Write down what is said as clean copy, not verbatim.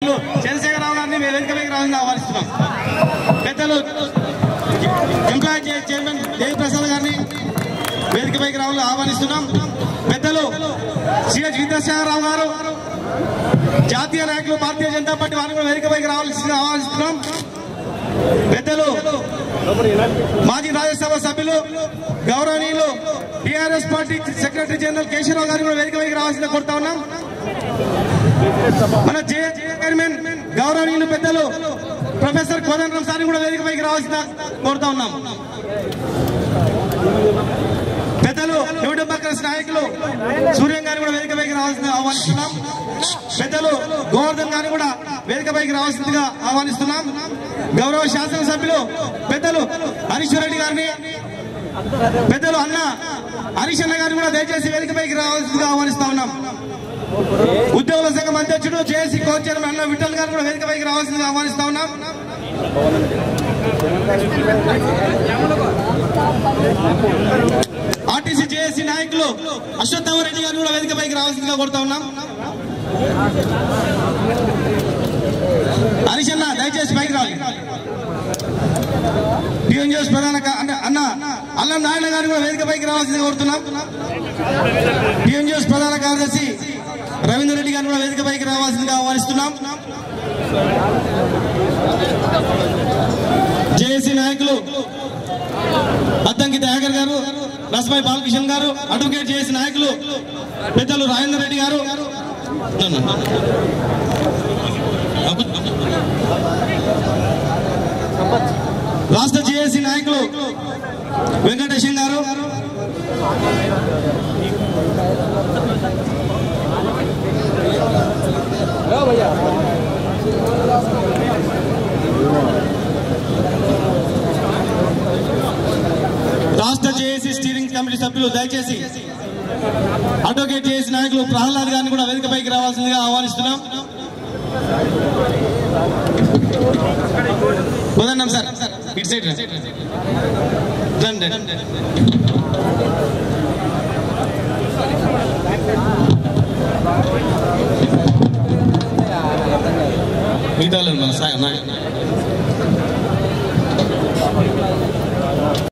చంద్రశేఖరరావు గారిని వేదికపైకి రావాలని ఆహ్వానిస్తున్నాం. పెద్దలు ఎంప్లాయీ చైర్మన్ దేవిప్రసాద్ గారిని వేదికపైకి రావాలని ఆహ్వానిస్తున్నాం. పెద్దలు సిహెచ్ విద్యాసాగరరావు గారు జాతీయ నాయకులు భారతీయ జనతా పార్టీ వారిని కూడా వేదికపైకి రావాల్సిందిగా ఆహ్వానిస్తున్నాం. పెద్దలు మాజీ రాజ్యసభ సభ్యులు గౌరవనీయులు TRS party secretary general Keshava Rao గారిని కూడా వేదికపైకి రావాల్సిందిగా కోరుతా ఉన్నాం. మన చైర్మన్ గౌరవనీయులు పెద్దలు ప్రొఫెసర్ కోదండరాం సార్ని కూడా వేదికపైకి రావాల్సిందిగా కోరుతా ఉన్నాం. పెద్దలు యువడెమోక్రసీ నాయకులు సూర్యం గారిని కూడా వేదికపైకి రావాల్సిందిగా ఆహ్వానిస్తున్నాం. పెద్దలు గోవర్ధన్ గారిని కూడా వేదికపైకి రావాల్సిందిగా ఆహ్వానిస్తున్నాం. గౌరవ శాసనసభ్యులు పెద్దలు హరీశ్వర్ రెడ్డి గారిని, పెద్దలు అన్న హరీష్ అన్న గారిని కూడా దయచేసి వేదికపైకి రావాల్సిందిగా ఆహ్వానిస్తా ఉన్నాం. ఉద్యోగుల సంఘం అధ్యక్షుడు జేఏసీ కో చైర్మన్ అన్న విఠల్ గారు కూడా వేదికపైకి రావాల్సిందిగా ఆహ్వానిస్తా ఉన్నాం. ఆర్టీసీ జేఏసీ నాయకులు అశ్వత్థామ రెడ్డి గారిని కూడా వేదికపైకి రావాల్సిందిగా కోరుతా ఉన్నాం. హరీష్ అన్న దయచేసి పైకి రావాలి. టీఎన్జిఓస్ ప్రధాన అన్న అల్లం నారాయణ గారిని కూడా వేదికపైకి రావాల్సిందిగా కోరుతున్నాం. టీఎన్జిఓస్ ప్రధాన కార్యదర్శి రవీందర్ రెడ్డి గారిని కూడా వేదికపైకి రావాల్సిందిగా ఆహ్వానిస్తున్నాం. జేఏసీ నాయకులు అద్దంకి దయాకర్ గారు, రస్మై బాలకిషన్ గారు, అడ్వకేట్ జేఏసీ నాయకులు పెద్దలు రాజేందర్ రెడ్డి గారు, రాష్ట్ర జేఏసీ నాయకులు వెంకటేశం గారు, రాష్ట్ర జేఏసీ స్టీరింగ్ కమిటీ సభ్యులు దయచేసి అడ్వకేట్ జేఏసీ నాయకులు ప్రహ్లాద్ గారిని కూడా వేదికపైకి రావాల్సిందిగా ఆహ్వానిస్తున్నాం. వదన్నాం సార్, ఇటు సైడ్ రండి. మిగతా మన